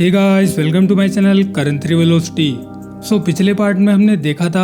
Hey guys, welcome to my channel Karan velocity. So पिछले part में हमने देखा था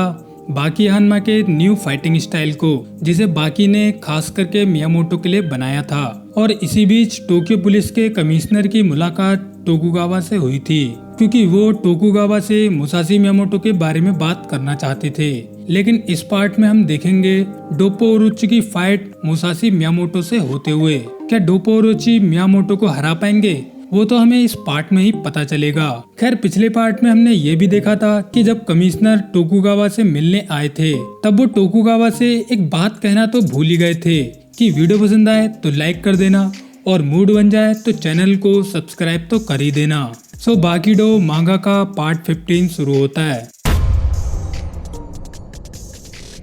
बाकी हानमा के न्यू फाइटिंग स्टाइल को, जिसे बाकी ने खास करके मियामोटो के लिए बनाया था। और इसी बीच टोक्यो पुलिस के कमिश्नर की मुलाकात टोकुगावा से हुई थी, क्योंकि वो टोकुगावा से मुसाशी मियामोटो के बारे में बात करना चाहते थे। लेकिन इस पार्ट में हम देखेंगे डोप्पो ओरोची की फाइट मुसाशी मियामोटो से होते हुए। क्या डोप्पो ओरोची मियामोटो को हरा पाएंगे, वो तो हमें इस पार्ट में ही पता चलेगा। खैर, पिछले पार्ट में हमने ये भी देखा था कि जब कमिश्नर टोकुगावा से मिलने आए थे, तब वो टोकुगावा से एक बात कहना तो भूल ही गए थे कि वीडियो पसंद आए तो लाइक कर देना और मूड बन जाए तो चैनल को सब्सक्राइब तो कर ही देना। सो बाकीडो मांगा का पार्ट 15 शुरू होता है।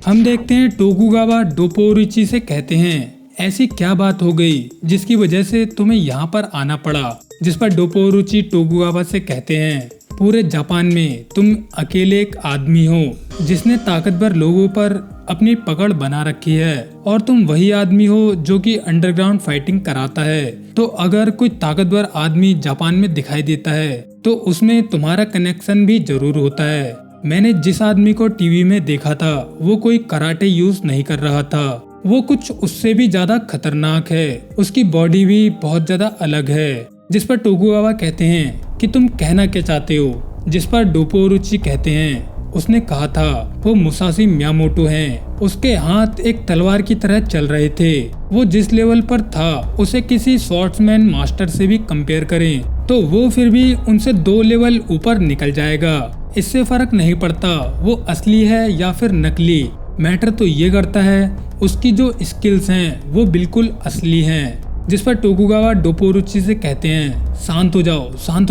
हम देखते हैं टोकुगावा डोप्पो ओरोची से कहते हैं, ऐसी क्या बात हो गई जिसकी वजह से तुम्हें यहाँ पर आना पड़ा। जिस पर डोप्पो ओरोची टोकुगावा से कहते हैं, पूरे जापान में तुम अकेले एक आदमी हो जिसने ताकतवर लोगों पर अपनी पकड़ बना रखी है, और तुम वही आदमी हो जो कि अंडरग्राउंड फाइटिंग कराता है। तो अगर कोई ताकतवर आदमी जापान में दिखाई देता है तो उसमें तुम्हारा कनेक्शन भी जरूर होता है। मैंने जिस आदमी को टीवी में देखा था वो कोई कराटे यूज नहीं कर रहा था, वो कुछ उससे भी ज्यादा खतरनाक है। उसकी बॉडी भी बहुत ज्यादा अलग है। जिस पर टोकुगावा कहते हैं कि तुम कहना क्या चाहते हो। जिस पर डोप्पो ओरोची कहते हैं, उसने कहा था वो मुसाशी मियामोटो हैं। उसके हाथ एक तलवार की तरह चल रहे थे। वो जिस लेवल पर था उसे किसी स्वॉर्ड्समैन मास्टर से भी कंपेयर करें तो वो फिर भी उनसे 2 लेवल ऊपर निकल जाएगा। इससे फर्क नहीं पड़ता वो असली है या फिर नकली, मैटर तो ये करता है उसकी जो स्किल्स हैं वो बिल्कुल असली हैं। जिस पर टोकुगावा डोप्पो ओरोची से कहते हैं, शांत हो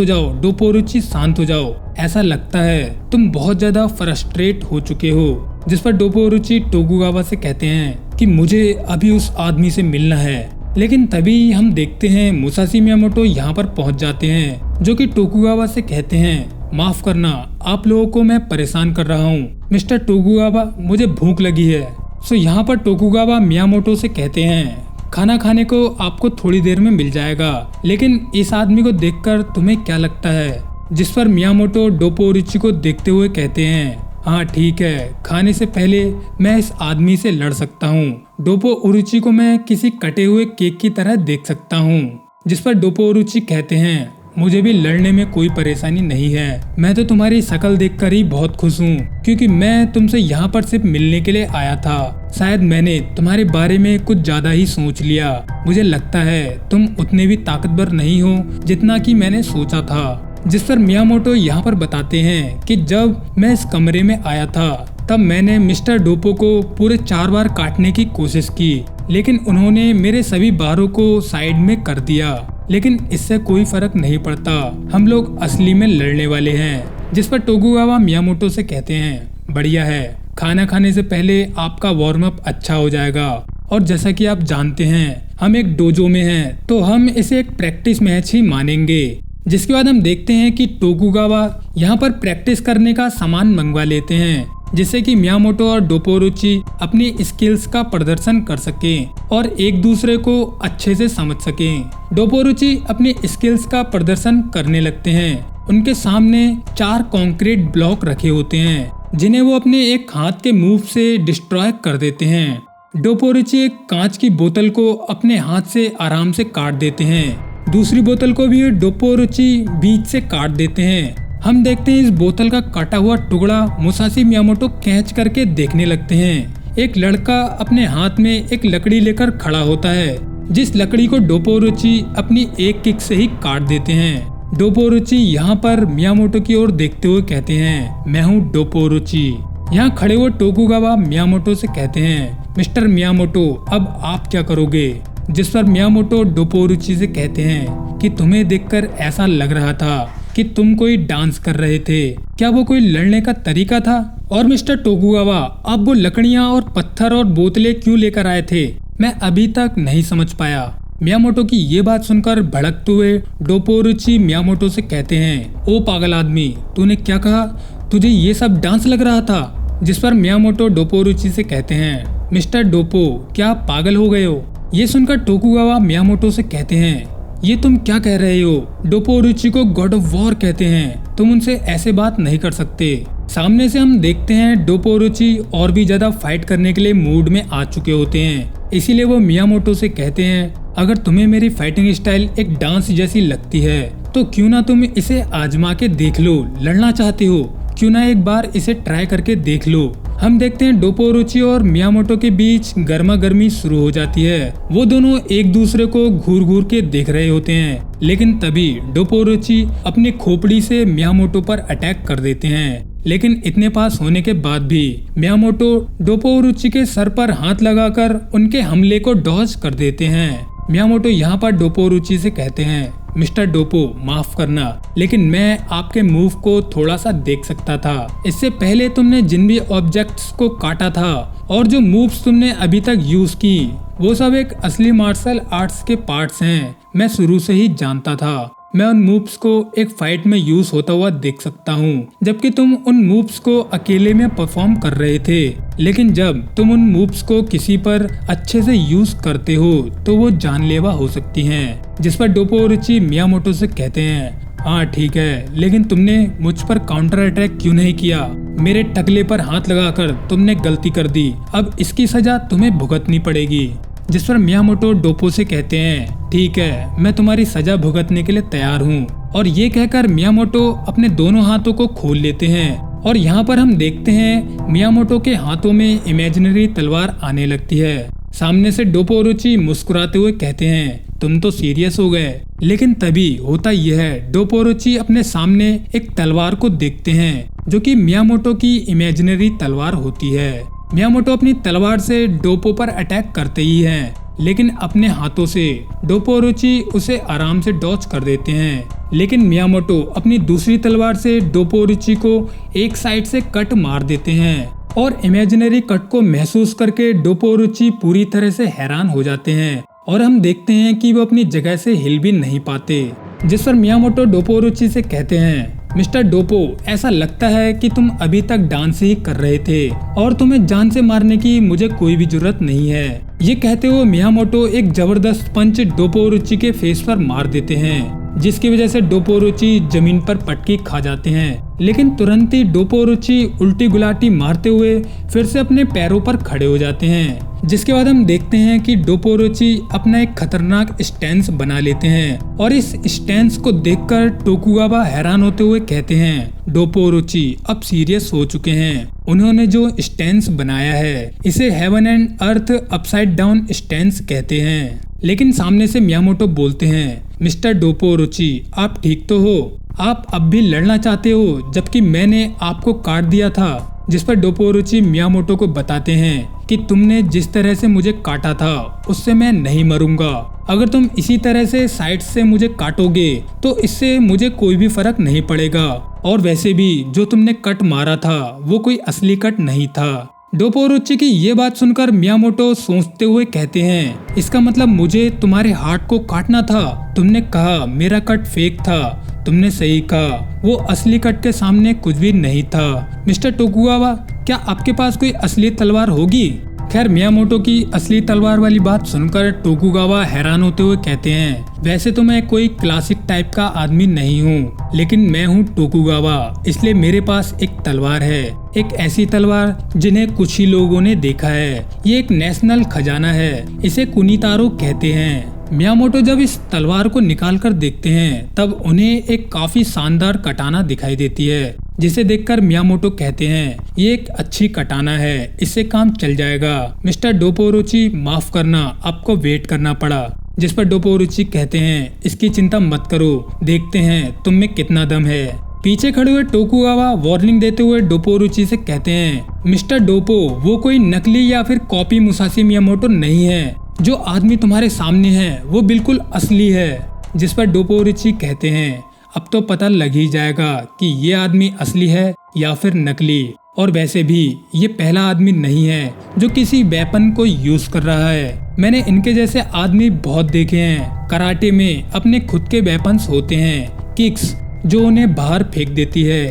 जाओ डोप्पो ओरोची, शांत हो जाओ। ऐसा लगता है तुम बहुत ज्यादा फ्रस्ट्रेट हो चुके हो। जिस पर डोप्पो ओरोची टोकुगावा से कहते हैं कि मुझे अभी उस आदमी से मिलना है। लेकिन तभी हम देखते हैं मुसाशी मियामोटो यहाँ पर पहुँच जाते हैं, जो कि टोकुगावा से कहते हैं, माफ करना, आप लोगों को मैं परेशान कर रहा हूँ। मिस्टर टोकुगावा, मुझे भूख लगी है। सो यहाँ पर टोकुगावा मियामोटो से कहते हैं, खाना खाने को आपको थोड़ी देर में मिल जाएगा, लेकिन इस आदमी को देखकर तुम्हें क्या लगता है। जिस पर मियामोटो डोप्पो ओरोची को देखते हुए कहते हैं, हाँ ठीक है, खाने से पहले मैं इस आदमी से लड़ सकता हूँ। डोप्पो ओरोची को मैं किसी कटे हुए केक की तरह देख सकता हूँ। जिस पर डोप्पो ओरोची कहते हैं, मुझे भी लड़ने में कोई परेशानी नहीं है। मैं तो तुम्हारी शक्ल देखकर ही बहुत खुश हूँ, क्योंकि मैं तुमसे यहाँ पर सिर्फ मिलने के लिए आया था। शायद मैंने तुम्हारे बारे में कुछ ज्यादा ही सोच लिया। मुझे लगता है तुम उतने भी ताकतवर नहीं हो जितना कि मैंने सोचा था। जिस पर मियामोटो यहाँ पर बताते हैं कि जब मैं इस कमरे में आया था तब मैंने मिस्टर डोप्पो को पूरे 4 बार काटने की कोशिश की, लेकिन उन्होंने मेरे सभी बारों को साइड में कर दिया। लेकिन इससे कोई फर्क नहीं पड़ता, हम लोग असली में लड़ने वाले हैं। जिस पर टोकुगावा मियामोटो से कहते हैं, बढ़िया है, खाना खाने से पहले आपका वार्म अप अच्छा हो जाएगा। और जैसा कि आप जानते हैं हम एक डोजो में हैं, तो हम इसे एक प्रैक्टिस मैच ही मानेंगे। जिसके बाद हम देखते हैं कि टोकुगावा यहाँ पर प्रैक्टिस करने का सामान मंगवा लेते हैं, जिससे कि मियामोटो और डोप्पो ओरोची अपनी स्किल्स का प्रदर्शन कर सकें और एक दूसरे को अच्छे से समझ सकें। डोप्पो ओरोची अपनी स्किल्स का प्रदर्शन करने लगते हैं। उनके सामने 4 कंक्रीट ब्लॉक रखे होते हैं, जिन्हें वो अपने एक हाथ के मूव से डिस्ट्रॉय कर देते हैं। डोप्पो ओरोची एक कांच की बोतल को अपने हाथ से आराम से काट देते हैं। दूसरी बोतल को भी डोप्पो ओरोची बीच से काट देते हैं। हम देखते हैं इस बोतल का काटा हुआ टुकड़ा मुसाशी मियामोटो खींच करके देखने लगते हैं। एक लड़का अपने हाथ में एक लकड़ी लेकर खड़ा होता है, जिस लकड़ी को डोप्पो ओरोची अपनी एक किक से ही काट देते हैं। डोप्पो ओरोची यहाँ पर मियामोटो की ओर देखते हुए कहते हैं, मैं हूँ डोप्पो ओरोची। यहाँ खड़े हुए टोकुगावा मियामोटो से कहते हैं, मिस्टर मियामोटो, अब आप क्या करोगे। जिस पर मियामोटो डोप्पो ओरोची से कहते हैं कि तुम्हें देखकर ऐसा लग रहा था कि तुम कोई डांस कर रहे थे। क्या वो कोई लड़ने का तरीका था। और मिस्टर टोकुगावा, अब वो लकड़ियाँ और पत्थर और बोतलें क्यों लेकर आए थे, मैं अभी तक नहीं समझ पाया। मियामोटो की ये बात सुनकर भड़कते हुए डोप्पो ओरोची मियामोटो से कहते हैं, ओ पागल आदमी, तूने क्या कहा, तुझे ये सब डांस लग रहा था। जिस पर मियामोटो डोप्पो ओरोची से कहते हैं, मिस्टर डोप्पो, क्या आप पागल हो गए हो। ये सुनकर टोकुगावा मियामोटो से कहते हैं, ये तुम क्या कह रहे हो? डोपोरुची को गॉड ऑफ वॉर कहते हैं, तुम उनसे ऐसे बात नहीं कर सकते। सामने से हम देखते हैं डोपोरुची और भी ज्यादा फाइट करने के लिए मूड में आ चुके होते हैं। इसीलिए वो मियामोटो से कहते हैं, अगर तुम्हें मेरी फाइटिंग स्टाइल एक डांस जैसी लगती है तो क्यों ना तुम इसे आजमा के देख लो। लड़ना चाहते हो, क्यों ना एक बार इसे ट्राई करके देख लो। हम देखते हैं डोपोरुची और मियामोटो के बीच गर्मा गर्मी शुरू हो जाती है। वो दोनों एक दूसरे को घूर घूर के देख रहे होते हैं, लेकिन तभी डोपोरुची अपनी खोपड़ी से मियामोटो पर अटैक कर देते हैं। लेकिन इतने पास होने के बाद भी मियामोटो डोपोरुची के सर पर हाथ लगाकर उनके हमले को डॉज कर देते हैं। मियामोटो यहाँ पर डोपोरुची से कहते हैं, मिस्टर डोपो माफ करना, लेकिन मैं आपके मूव को थोड़ा सा देख सकता था। इससे पहले तुमने जिन भी ऑब्जेक्ट्स को काटा था और जो मूव्स तुमने अभी तक यूज की, वो सब एक असली मार्शल आर्ट्स के पार्ट्स हैं। मैं शुरू से ही जानता था। मैं उन मूव्स को एक फाइट में यूज होता हुआ देख सकता हूँ, जबकि तुम उन मूव्स को अकेले में परफॉर्म कर रहे थे। लेकिन जब तुम उन मूव्स को किसी पर अच्छे से यूज करते हो तो वो जानलेवा हो सकती हैं। जिस पर डोपोरुची मियामोटो से कहते हैं, हाँ ठीक है, लेकिन तुमने मुझ पर काउंटर अटैक क्यों नहीं किया? मेरे टकले पर हाथ लगाकर तुमने गलती कर दी, अब इसकी सजा तुम्हें भुगतनी पड़ेगी। जिस पर मियामोटो डोपो से कहते हैं, ठीक है, मैं तुम्हारी सजा भुगतने के लिए तैयार हूँ। और ये कहकर मियामोटो अपने दोनों हाथों को खोल लेते हैं और यहाँ पर हम देखते हैं मियामोटो के हाथों में इमेजिनरी तलवार आने लगती है। सामने से डोपोरुची मुस्कुराते हुए कहते हैं, तुम तो सीरियस हो गए। लेकिन तभी होता यह है, डोपोरुची अपने सामने एक तलवार को देखते हैं जो कि मियामोटो की इमेजिनरी तलवार होती है। मियामोटो अपनी तलवार से डोपो पर अटैक करते ही हैं, लेकिन अपने हाथों से डोपोरुची उसे आराम से डॉच कर देते हैं। लेकिन मियामोटो अपनी दूसरी तलवार से डोपोरुची को एक साइड से कट मार देते हैं और इमेजिनरी कट को महसूस करके डोपोरुची पूरी तरह से हैरान हो जाते हैं और हम देखते हैं कि वो अपनी जगह से हिल भी नहीं पाते। जिस पर मियामोटो डोपोरुची से कहते हैं, मिस्टर डोपो, ऐसा लगता है कि तुम अभी तक डांस ही कर रहे थे और तुम्हें जान से मारने की मुझे कोई भी जरूरत नहीं है। ये कहते हुए मियामोटो एक जबरदस्त पंच डोपोरुची के फेस पर मार देते हैं, जिसकी वजह से डोपोरुची जमीन पर पटकी खा जाते हैं। लेकिन तुरंत ही डोपोरुची उल्टी गुलाटी मारते हुए फिर से अपने पैरों पर खड़े हो जाते हैं। जिसके बाद हम देखते हैं कि डोपोरुची अपना एक खतरनाक स्टैंस बना लेते हैं और इस स्टैंस को देखकर टोकुगावा हैरान होते हुए कहते हैं, डोपोरुची अब सीरियस हो चुके हैं। उन्होंने जो स्टैंस बनाया है इसे heaven and earth upside down stance कहते हैं। लेकिन सामने से मियामोटो बोलते हैं, मिस्टर डोपोरुची आप ठीक तो हो? आप अब भी लड़ना चाहते हो जबकि मैंने आपको काट दिया था। जिस पर डोपोरुची मियामोटो को बताते हैं कि तुमने जिस तरह से मुझे काटा था उससे मैं नहीं मरूंगा। अगर तुम इसी तरह से साइड से मुझे काटोगे तो इससे मुझे कोई भी फर्क नहीं पड़ेगा। और वैसे भी जो तुमने कट मारा था वो कोई असली कट नहीं था। डोपोरुची की ये बात सुनकर मियामोटो सोचते हुए कहते हैं, इसका मतलब मुझे तुम्हारे हार्ट को काटना था। तुमने कहा मेरा कट फेक था, तुमने सही कहा, वो असली कट के सामने कुछ भी नहीं था। मिस्टर टोकुगावा, क्या आपके पास कोई असली तलवार होगी? खैर मियामोटो की असली तलवार वाली बात सुनकर टोकुगावा हैरान होते हुए कहते हैं, वैसे तो मैं कोई क्लासिक टाइप का आदमी नहीं हूँ, लेकिन मैं हूँ टोकुगावा, इसलिए मेरे पास एक तलवार है। एक ऐसी तलवार जिन्हें कुछ ही लोगों ने देखा है। ये एक नेशनल खजाना है, इसे कुनितारो कहते हैं। मियामोटो जब इस तलवार को निकाल कर देखते हैं तब उन्हें एक काफी शानदार कटाना दिखाई देती है, जिसे देखकर मियामोटो कहते हैं, ये एक अच्छी कटाना है, इससे काम चल जाएगा। मिस्टर डोपोरुची माफ करना, आपको वेट करना पड़ा। जिस पर डोपोरुची कहते हैं, इसकी चिंता मत करो, देखते हैं तुम में कितना दम है। पीछे खड़े हुए टोकुगावा वार्निंग देते हुए डोपोरुची से कहते हैं, मिस्टर डोपो, वो कोई नकली या फिर कॉपी मुसाशी मियामोटो नहीं है। जो आदमी तुम्हारे सामने है वो बिल्कुल असली है। जिस पर डोपोरुची कहते हैं, अब तो पता लग ही जाएगा कि ये आदमी असली है या फिर नकली। और वैसे भी ये पहला आदमी नहीं है जो किसी वेपन को यूज कर रहा है। मैंने इनके जैसे आदमी बहुत देखे हैं। कराटे में अपने खुद के वेपन्स होते हैं, किक्स जो उन्हें बाहर फेंक देती है,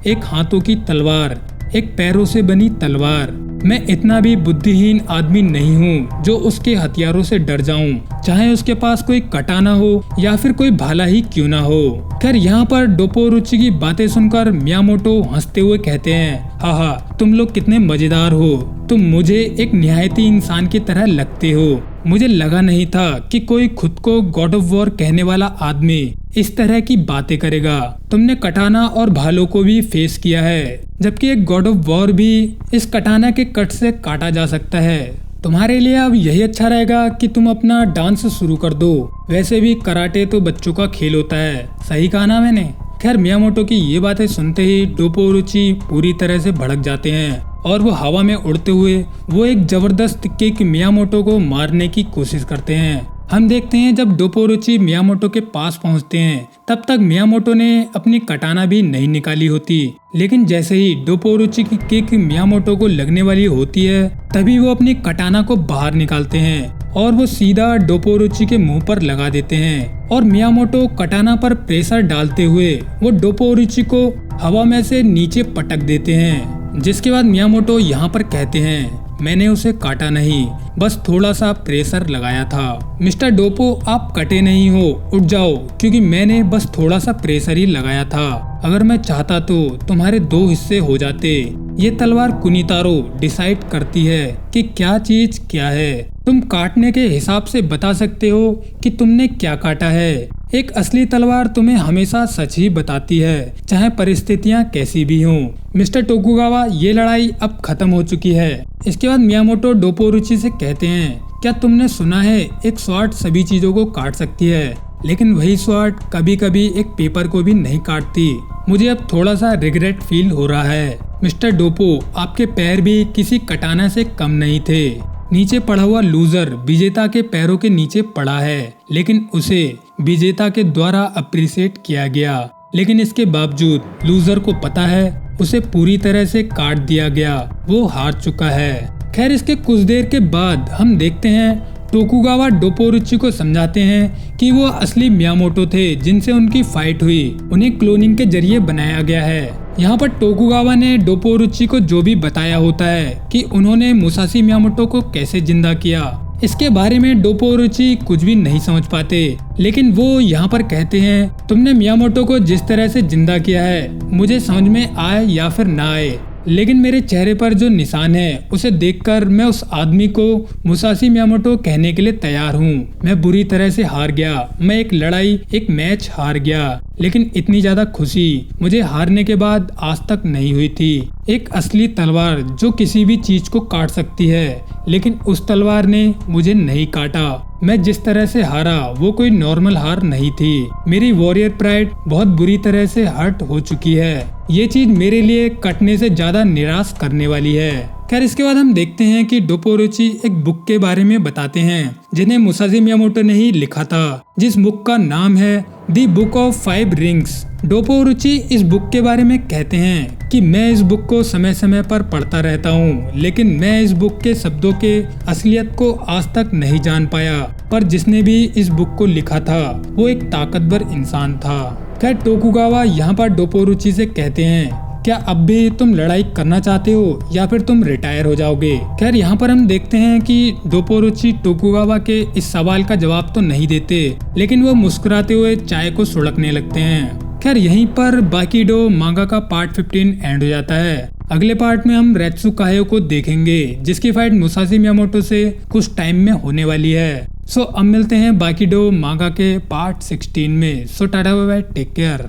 एक हाथों की तलवार, एक पैरों से बनी तलवार। मैं इतना भी बुद्धिहीन आदमी नहीं हूँ जो उसके हथियारों से डर जाऊं, चाहे उसके पास कोई कटाना हो या फिर कोई भाला ही क्यों ना हो। खैर यहाँ पर डोपोरुची की बातें सुनकर मियामोटो हंसते हुए कहते हैं, हाहा तुम लोग कितने मजेदार हो, तुम मुझे एक निहायती इंसान की तरह लगते हो। मुझे लगा नहीं था कि कोई खुद को गॉड ऑफ वॉर कहने वाला आदमी इस तरह की बातें करेगा। तुमने कटाना और भालों को भी फेस किया है, जबकि एक गॉड ऑफ वॉर भी इस कटाना के कट से काटा जा सकता है। तुम्हारे लिए अब यही अच्छा रहेगा कि तुम अपना डांस शुरू कर दो, वैसे भी कराटे तो बच्चों का खेल होता है। सही कहा ना मैंने? खैर मियामोटो की ये बातें सुनते ही डोपोरुची पूरी तरह से भड़क जाते हैं और वो हवा में उड़ते हुए वो एक जबरदस्त किक मियामोटो को मारने की कोशिश करते हैं। हम देखते हैं जब डोपोरुची मियामोटो के पास पहुंचते हैं तब तक मियामोटो ने अपनी कटाना भी नहीं निकाली होती, लेकिन जैसे ही डोपोरुची की किक मियामोटो को लगने वाली होती है तभी वो अपनी कटाना को बाहर निकालते हैं और वो सीधा डोपोरुची के मुंह पर लगा देते हैं और मियामोटो कटाना पर प्रेशर डालते हुए वो डोपोरुची को हवा में से नीचे पटक देते हैं। जिसके बाद मियामोटो यहाँ पर कहते हैं, मैंने उसे काटा नहीं, बस थोड़ा सा प्रेशर लगाया था। मिस्टर डोपो आप कटे नहीं हो, उठ जाओ, क्योंकि मैंने बस थोड़ा सा प्रेशर ही लगाया था। अगर मैं चाहता तो तुम्हारे 2 हिस्से हो जाते। ये तलवार कुनितारो डिसाइड करती है कि क्या चीज क्या है। तुम काटने के हिसाब से बता सकते हो कि तुमने क्या काटा है। एक असली तलवार तुम्हें हमेशा सच ही बताती है, चाहे परिस्थितियां कैसी भी हों। मिस्टर टोकुगावा ये लड़ाई अब खत्म हो चुकी है। इसके बाद मियामोटो डोपोरुची से कहते हैं, क्या तुमने सुना है एक स्वॉर्ड सभी चीजों को काट सकती है, लेकिन वही स्वॉर्ड कभी कभी एक पेपर को भी नहीं काटती। मुझे अब थोड़ा सा रिग्रेट फील हो रहा है। मिस्टर डोपो आपके पैर भी किसी कटाना से कम नहीं थे। नीचे पड़ा हुआ लूजर विजेता के पैरों के नीचे पड़ा है, लेकिन उसे विजेता के द्वारा अप्रिशिएट किया गया, लेकिन इसके बावजूद लूजर को पता है उसे पूरी तरह से काट दिया गया, वो हार चुका है। खैर इसके कुछ देर के बाद हम देखते हैं टोकुगावा डोपोरुची को समझाते हैं कि वो असली मियामोटो थे जिनसे उनकी फाइट हुई, उन्हें क्लोनिंग के जरिए बनाया गया है। यहाँ पर टोकुगावा ने डोपोरुची को जो भी बताया होता है कि उन्होंने मुसाशी मियामोटो को कैसे जिंदा किया, इसके बारे में डोपोरुची कुछ भी नहीं समझ पाते, लेकिन वो यहाँ पर कहते हैं तुमने मियामोटो को जिस तरह से जिंदा किया है मुझे समझ में आए या फिर ना आए, लेकिन मेरे चेहरे पर जो निशान है उसे देखकर मैं उस आदमी को मुसाशी मियामोटो कहने के लिए तैयार हूँ। मैं बुरी तरह से हार गया, मैं एक लड़ाई एक मैच हार गया, लेकिन इतनी ज्यादा खुशी मुझे हारने के बाद आज तक नहीं हुई थी। एक असली तलवार जो किसी भी चीज को काट सकती है, लेकिन उस तलवार ने मुझे नहीं काटा। मैं जिस तरह से हारा वो कोई नॉर्मल हार नहीं थी। मेरी वॉरियर प्राइड बहुत बुरी तरह से हर्ट हो चुकी है। ये चीज मेरे लिए कटने से ज्यादा निराश करने वाली है। खैर इसके बाद हम देखते हैं कि डोपोरुची एक बुक के बारे में बताते हैं जिन्हें मुसाशी मियामोटो ने ही लिखा था, जिस बुक का नाम है द बुक ऑफ 5 रिंग्स। डोपोरुची इस बुक के बारे में कहते हैं कि मैं इस बुक को समय समय पर पढ़ता रहता हूँ, लेकिन मैं इस बुक के शब्दों के असलियत को आज तक नहीं जान पाया, पर जिसने भी इस बुक को लिखा था वो एक ताकतवर इंसान था। खैर टोकुगावा यहाँ पर डोपोरुची से कहते हैं, क्या अब भी तुम लड़ाई करना चाहते हो या फिर तुम रिटायर हो जाओगे? खैर यहाँ पर हम देखते हैं कि डोपोरुची टोकुगावा के इस सवाल का जवाब तो नहीं देते, लेकिन वो मुस्कुराते हुए चाय को सुड़कने लगते हैं। खैर यहीं पर बाकीडो मांगा का पार्ट 15 एंड हो जाता है। अगले पार्ट में हम रेत्सु कायो को देखेंगे जिसकी फाइट मुसाशी मियामोटो से कुछ टाइम में होने वाली है। सो अब मिलते हैं बाकीडो मांगा के पार्ट 16 में। So tata bye bye, take care.